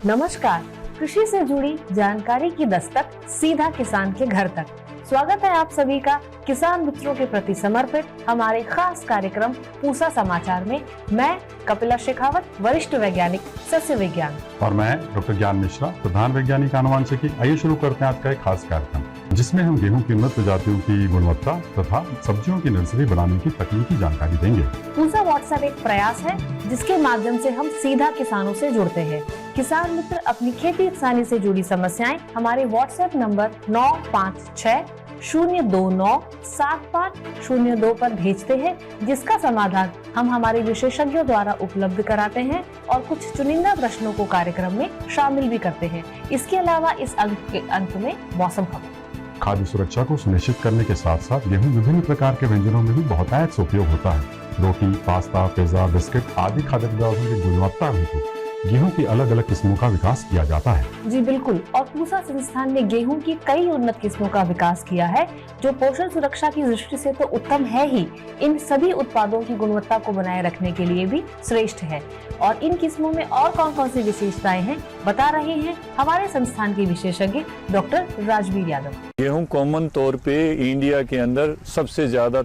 नमस्कार, कृषि से जुड़ी जानकारी की दस्तक सीधा किसान के घर तक। स्वागत है आप सभी का किसान मित्रों के प्रति समर्पित हमारे खास कार्यक्रम पूसा समाचार में। मैं कपिला शेखावत, वरिष्ठ वैज्ञानिक सस्य विज्ञान, और मैं डॉक्टर ज्ञान मिश्रा, प्रधान वैज्ञानिक आनुवांशिकी। आइए शुरू करते हैं आज का एक खास कार्यक्रम, जिसमें हम गेहूं की उन्नत प्रजातियों की गुणवत्ता तथा सब्जियों की नर्सरी बनाने की तकनीकी जानकारी देंगे। पूसा व्हाट्सएप एक प्रयास है जिसके माध्यम से हम सीधा किसानों से जुड़ते हैं। किसान मित्र अपनी खेती किसानी से जुड़ी समस्याएं हमारे व्हाट्सएप नंबर 9560297502 पर भेजते हैं, जिसका समाधान हम हमारे विशेषज्ञों द्वारा उपलब्ध कराते हैं और कुछ चुनिंदा प्रश्नों को कार्यक्रम में शामिल भी करते हैं। इसके अलावा इस अंक के अंत में मौसम खबर। खाद्य सुरक्षा को सुनिश्चित करने के साथ साथ गेहूं विभिन्न प्रकार के व्यंजनों में भी बहुतायत से उपयोग होता है। रोटी, पास्ता, पिज्जा, बिस्किट आदि खाद्य पदार्थों की गुणवत्ता हेतु गेहूं की अलग अलग किस्मों का विकास किया जाता है। जी बिल्कुल, और पूसा संस्थान ने गेहूं की कई उन्नत किस्मों का विकास किया है, जो पोषण सुरक्षा की दृष्टि से तो उत्तम है ही, इन सभी उत्पादों की गुणवत्ता को बनाए रखने के लिए भी श्रेष्ठ है। और इन किस्मों में और कौन कौन सी विशेषताएं हैं, बता रहे हैं हमारे संस्थान के विशेषज्ञ डॉक्टर राजवीर यादव। गेहूं कॉमन तौर पे इंडिया के अंदर सबसे ज्यादा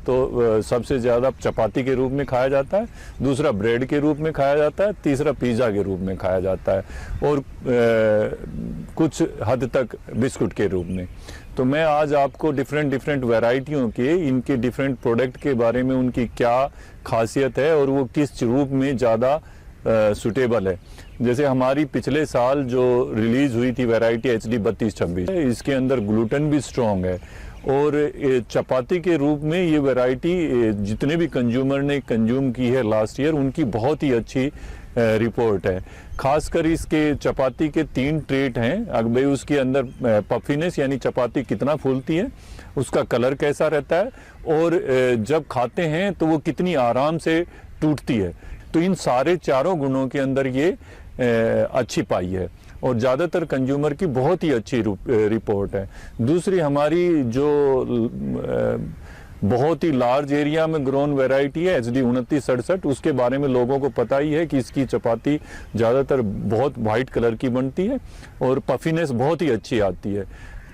चपाती के रूप में खाया जाता है, दूसरा ब्रेड के रूप में खाया जाता है, तीसरा पिज्जा के रूप में खाया जाता है, और कुछ हद तक बिस्कुट के रूप में। तो मैं आज आपको डिफरेंट वैरायटियों के, इनके डिफरेंट प्रोडक्ट के बारे में, उनकी क्या खासियत है और वो किस रूप में ज़्यादा सुटेबल है। जैसे हमारी पिछले साल जो रिलीज हुई थी वैरायटी HD 3226, इसके अंदर ग्लूटेन भी स्ट्रॉन्ग है, और चपाती के रूप में ये वैरायटी जितने भी कंज्यूमर ने कंज्यूम की है लास्ट ईयर, उनकी बहुत ही अच्छी रिपोर्ट है। खासकर इसके चपाती के 3 ट्रेट हैं। अब भाई उसके अंदर पफीनेस यानी चपाती कितना फूलती है, उसका कलर कैसा रहता है, और जब खाते हैं तो वो कितनी आराम से टूटती है। तो इन सारे चारों गुणों के अंदर ये अच्छी पाई है, और ज़्यादातर कंज्यूमर की बहुत ही अच्छी रिपोर्ट है। दूसरी हमारी जो बहुत ही लार्ज एरिया में ग्रोन वैरायटी है HD 2967, उसके बारे में लोगों को पता ही है कि इसकी चपाती ज़्यादातर बहुत वाइट कलर की बनती है और पफीनेस बहुत ही अच्छी आती है।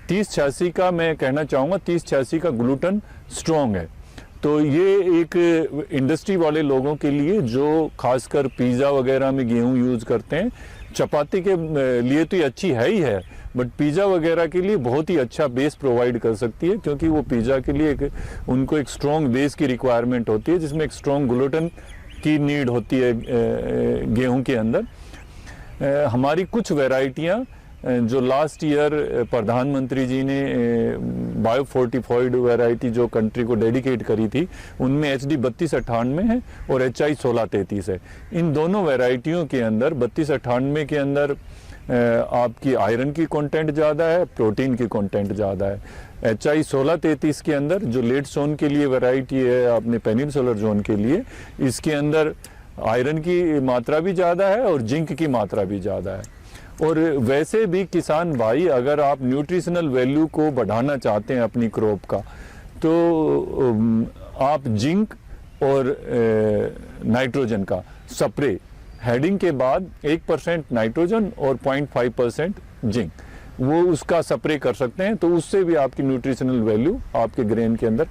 3086 का मैं कहना चाहूँगा, 3086 का ग्लूटेन स्ट्रॉन्ग है। तो ये एक इंडस्ट्री वाले लोगों के लिए जो खासकर पिज़्ज़ा वगैरह में गेहूं यूज़ करते हैं, चपाती के लिए तो ये अच्छी है ही है, बट पिज़्ज़ा वगैरह के लिए बहुत ही अच्छा बेस प्रोवाइड कर सकती है, क्योंकि वो पिज़्ज़ा के लिए उनको एक स्ट्रॉन्ग बेस की रिक्वायरमेंट होती है, जिसमें एक स्ट्रॉन्ग ग्लूटेन की नीड होती है गेहूं के अंदर। हमारी कुछ वैरायटियाँ जो लास्ट ईयर प्रधानमंत्री जी ने बायो फोर्टिफाइड वैरायटी जो कंट्री को डेडिकेट करी थी, उनमें HD 3298 है और HI 1633 है। इन दोनों वैरायटियों के अंदर 3298 के अंदर आपकी आयरन की कंटेंट ज़्यादा है, प्रोटीन की कंटेंट ज़्यादा है। HI 1633 के अंदर जो लेट सोन के लिए वैरायटी है, अपने पेनिनसुलर जोन के लिए, इसके अंदर आयरन की मात्रा भी ज़्यादा है और जिंक की मात्रा भी ज़्यादा है। और वैसे भी किसान भाई, अगर आप न्यूट्रिशनल वैल्यू को बढ़ाना चाहते हैं अपनी क्रॉप का, तो आप जिंक और नाइट्रोजन का स्प्रे हेडिंग के बाद 1% नाइट्रोजन और 0.5% जिंक, वो उसका स्प्रे कर सकते हैं। तो उससे भी आपकी न्यूट्रिशनल वैल्यू आपके ग्रेन के अंदर।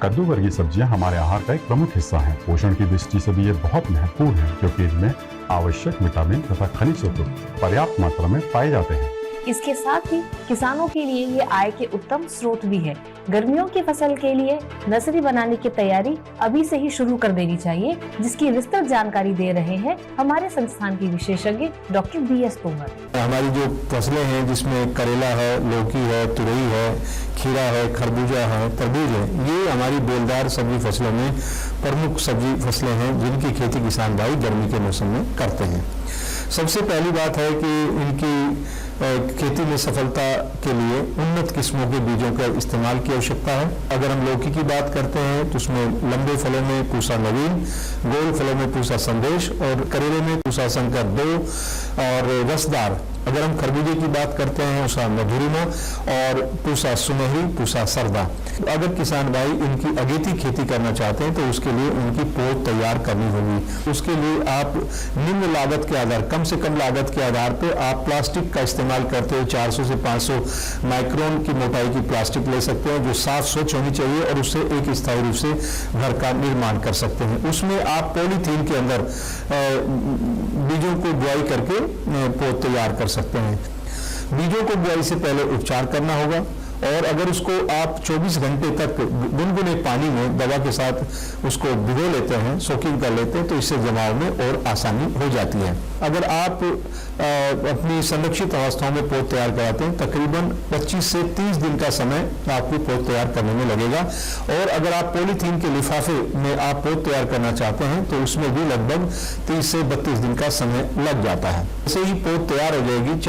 कद्दू वर्गीय सब्जियां हमारे आहार का एक प्रमुख हिस्सा हैं। पोषण की दृष्टि से भी ये बहुत महत्वपूर्ण है, क्योंकि इनमें आवश्यक विटामिन तथा खनिज तत्व पर्याप्त मात्रा में पाए जाते हैं। इसके साथ ही किसानों के लिए ये आय के उत्तम स्रोत भी है। गर्मियों की फसल के लिए नर्सरी बनाने की तैयारी अभी से ही शुरू कर देनी चाहिए, जिसकी विस्तृत जानकारी दे रहे हैं हमारे संस्थान के विशेषज्ञ डॉक्टर BS तोमर। हमारी जो फसलें हैं, जिसमें करेला है, लौकी है, तुरई है, खीरा है, खरबूजा है, तरबूज है, ये हमारी बेलदार सब्जी फसलों में प्रमुख सब्जी फसलें हैं, जिनकी खेती किसान भाई गर्मी के मौसम में करते हैं। सबसे पहली बात है कि इनकी खेती में सफलता के लिए उन्नत किस्मों के बीजों का इस्तेमाल की आवश्यकता है। अगर हम लौकी की बात करते हैं तो उसमें लंबे फलों में पूसा नवीन, गोल फलों में पूसा संदेश, और करेले में पूसा शंकर 2, और रसदार अगर हम खरबूजे की बात करते हैं उसका मधुरिमा, और पूसा सुनहरी, पूसा सरदा। अगर किसान भाई इनकी अगेती खेती करना चाहते हैं तो उसके लिए उनकी पोत तैयार करनी होगी। उसके लिए आप निम्न लागत के आधार, कम से कम लागत के आधार पे आप प्लास्टिक का इस्तेमाल करते हुए 400 से 500 माइक्रोन की मोटाई की प्लास्टिक ले सकते हैं जो साफ स्वच्छ होनी चाहिए और उससे एक स्थायी रूप से घर का निर्माण कर सकते हैं। उसमें आप पॉलीथीन के अंदर बीजों को बुआई करके पोत तैयार कर सकते हैं। बीजों को बुआई से पहले उपचार करना होगा और अगर उसको आप 24 घंटे तक गुनगुने पानी में दवा के साथ उसको भिगो लेते हैं, सोकिंग कर लेते हैं, तो इससे जमाव में और आसानी हो जाती है। अगर आप अपनी संरक्षित अवस्थाओं में पोत तैयार कराते हैं, तकरीबन 25 से 30 दिन का समय आपको पोत तैयार करने में लगेगा। और अगर आप पॉलीथीन के लिफाफे में आप पोत तैयार करना चाहते हैं तो उसमें भी लगभग 30 से 32 दिन का समय लग जाता है। जैसे ही पोत तैयार हो जाएगी,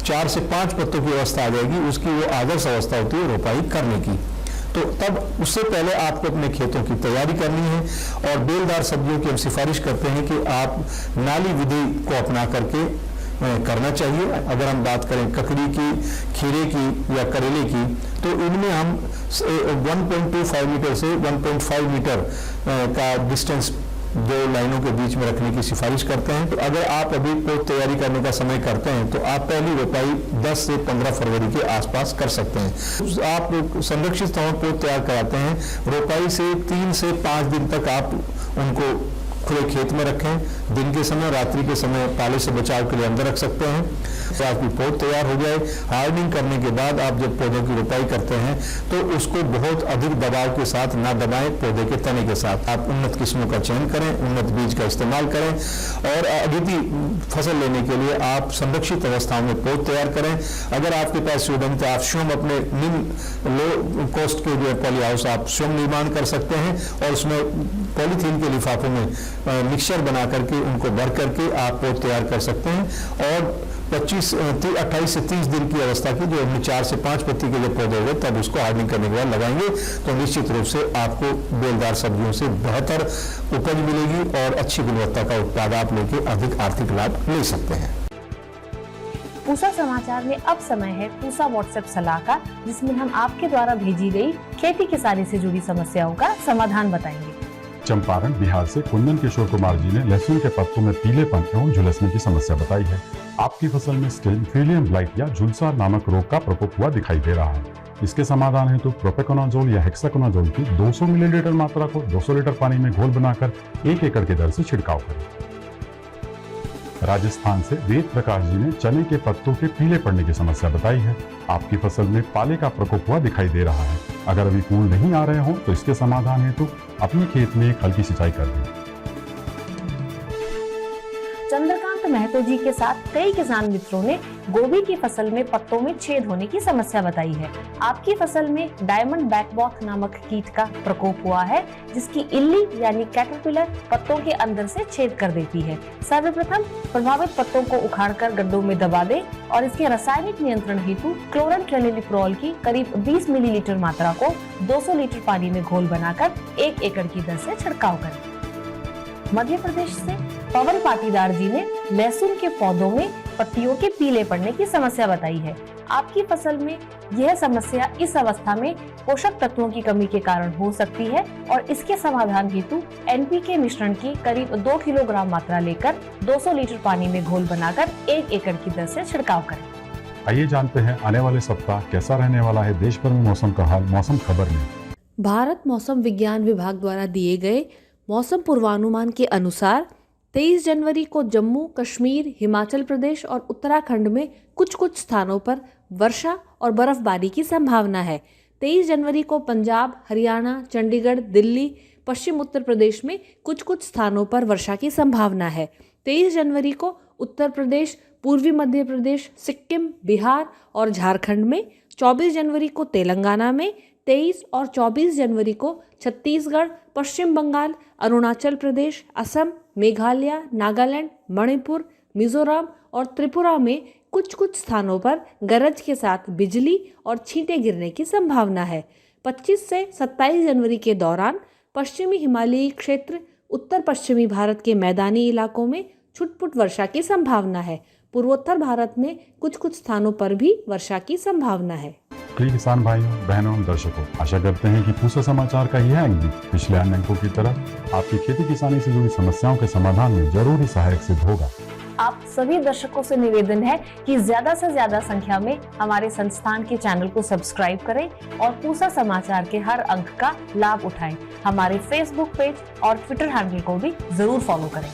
4 से 5 पत्तों की अवस्था आ जाएगी, उसकी वो आदर्श अवस्था होती है रोपाई करने की। तो तब उससे पहले आपको अपने खेतों की तैयारी करनी है और बेलदार सब्जियों की हम सिफारिश करते हैं कि आप नाली विधि को अपना करके करना चाहिए। अगर हम बात करें ककड़ी की, खीरे की या करेले की, तो इनमें हम 1.25 मीटर से 1.5 मीटर का डिस्टेंस दो लाइनों के बीच में रखने की सिफारिश करते हैं। तो अगर आप अभी पोत तैयारी करने का समय करते हैं तो आप पहली रोपाई 10 से 15 फरवरी के आसपास कर सकते हैं। आप संरक्षित स्थानों पर पोत तैयार कराते हैं, रोपाई से 3 से 5 दिन तक आप उनको खुले खेत में रखें। दिन के समय, रात्रि के समय पाले से बचाव के लिए अंदर रख सकते हैं। तो आपकी पौध तैयार हो जाए। हार्डनिंग करने के बाद आप जब पौधों की रोपाई करते हैं तो उसको बहुत अधिक दबाव के साथ ना दबाएं, पौधे के तने के साथ आप उन्नत किस्मों का चयन करें, उन्नत बीज का इस्तेमाल करें और अगली फसल लेने के लिए आप संरक्षित अवस्थाओं में पौध तैयार करें। अगर आपके पास सुविधा तो आप स्वयं अपने निम्न लो कॉस्ट के जो पॉली हाउस आप स्वयं निर्माण कर सकते हैं और उसमें पॉलीथीन के लिफाफों में मिक्सचर बना करके उनको भर करके आप पौध तैयार कर सकते हैं। और 28 से 30 दिन की अवस्था की जो 4 से 5 पत्ती के जो पौधे होंगे तब उसको हार्डनिंग करने के बाद लगाएंगे तो निश्चित रूप से आपको बेलदार सब्जियों से बेहतर उपज मिलेगी और अच्छी गुणवत्ता का उत्पाद आप लेके अधिक आर्थिक लाभ ले सकते हैं। पूसा समाचार में अब समय है पूसा व्हाट्सएप सलाह का, जिसमें हम आपके द्वारा भेजी गई खेती किसानी से जुड़ी समस्याओं का समाधान बताएंगे। चंपारण बिहार से कुंदन किशोर कुमार जी ने लहसुन के पत्तों में पीलेपन एवं झुलसने की समस्या बताई है। आपकी फसल में स्टिल, फीलियम ब्लाइट या झुलसा नामक रोग का प्रकोप हुआ दिखाई दे रहा है। इसके समाधान हेतु प्रोपेकोनाजोल या हेक्साकोनाजोल की 200 मिलीलीटर मात्रा को 200 लीटर पानी में घोल बनाकर 1 एकड़ की दर से छिड़काव करें। राजस्थान से वेद प्रकाश जी ने चने के पत्तों के पीले पड़ने की समस्या बताई है। आपकी फसल में पाले का प्रकोप हुआ दिखाई दे रहा है। अगर अभी फूल नहीं आ रहे हों तो इसके समाधान हेतु अपने खेत में एक हल्की सिंचाई कर दें। चंद्रकांत महतो जी के साथ कई किसान मित्रों ने गोभी की फसल में पत्तों में छेद होने की समस्या बताई है। आपकी फसल में डायमंड बैकबॉथ नामक कीट का प्रकोप हुआ है, जिसकी इल्ली यानी कैटरपिलर पत्तों के अंदर से छेद कर देती है। सर्वप्रथम प्रभावित पत्तों को उखाड़कर गड्ढों में दबा दें और इसके रासायनिक नियंत्रण हेतु क्लोरनट्रेनिलिप्रोल की करीब 20 मिलीलीटर मात्रा को 200 लीटर पानी में घोल बनाकर 1 एकड़ की दर से छिड़काव करें। मध्य प्रदेश से पवन पाटीदार जी ने लहसुन के पौधों में पत्तियों के पीले पड़ने की समस्या बताई है। आपकी फसल में यह समस्या इस अवस्था में पोषक तत्वों की कमी के कारण हो सकती है और इसके समाधान हेतु एनपीके मिश्रण की करीब 2 किलोग्राम मात्रा लेकर 200 लीटर पानी में घोल बनाकर 1 एकड़ की दर से छिड़काव करें। आइए जानते हैं आने वाले सप्ताह कैसा रहने वाला है देश भर में मौसम का हाल मौसम खबर में। भारत मौसम विज्ञान विभाग द्वारा दिए गए मौसम पूर्वानुमान के अनुसार 23 जनवरी को जम्मू कश्मीर, हिमाचल प्रदेश और उत्तराखंड में कुछ कुछ स्थानों पर वर्षा और बर्फबारी की संभावना है। 23 जनवरी को पंजाब, हरियाणा, चंडीगढ़, दिल्ली, पश्चिम उत्तर प्रदेश में कुछ कुछ स्थानों पर वर्षा की संभावना है। 23 जनवरी को उत्तर प्रदेश, पूर्वी मध्य प्रदेश, सिक्किम, बिहार और झारखंड में, 24 जनवरी को तेलंगाना में, 23 और 24 जनवरी को छत्तीसगढ़, पश्चिम बंगाल, अरुणाचल प्रदेश, असम, मेघालय, नागालैंड, मणिपुर, मिजोरम और त्रिपुरा में कुछ कुछ स्थानों पर गरज के साथ बिजली और छींटे गिरने की संभावना है। 25 से 27 जनवरी के दौरान पश्चिमी हिमालयी क्षेत्र, उत्तर पश्चिमी भारत के मैदानी इलाकों में छुटपुट वर्षा की संभावना है। पूर्वोत्तर भारत में कुछ कुछ स्थानों पर भी वर्षा की संभावना है। प्रिय किसान भाइयों, बहनों, दर्शकों, आशा करते हैं कि पूसा समाचार का यह अंक भी पिछले अन्य अंकों की तरह आपकी खेती किसानी से जुड़ी समस्याओं के समाधान में जरूरी सहायक सिद्ध होगा। आप सभी दर्शकों से निवेदन है कि ज्यादा से ज्यादा संख्या में हमारे संस्थान के चैनल को सब्सक्राइब करें और पूसा समाचार के हर अंक का लाभ उठाएं। हमारे फेसबुक पेज और ट्विटर हैंडल को भी जरूर फॉलो करें।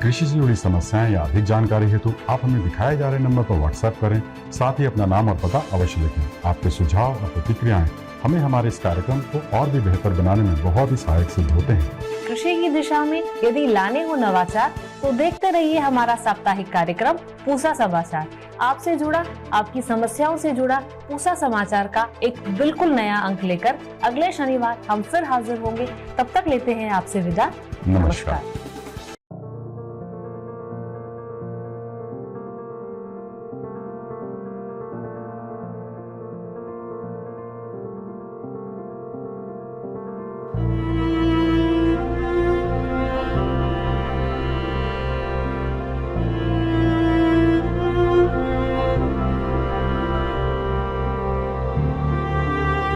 कृषि से जुड़ी समस्याएं या अधिक जानकारी हेतु आप हमें दिखाए जा रहे नंबर पर व्हाट्सएप करें। साथ ही अपना नाम और पता अवश्य लिखें। आपके सुझाव और प्रतिक्रियाएं हमें हमारे इस कार्यक्रम को और भी बेहतर बनाने में बहुत ही सहायक सिद्ध होते हैं। कृषि की दिशा में यदि लाने हो नवाचार तो देखते रहिए हमारा साप्ताहिक कार्यक्रम पूसा समाचार। आपसे जुड़ा, आपकी समस्याओं से जुड़ा पूसा समाचार का एक बिल्कुल नया अंक लेकर अगले शनिवार हम फिर हाजिर होंगे। तब तक लेते हैं आपसे विदा। नमस्कार।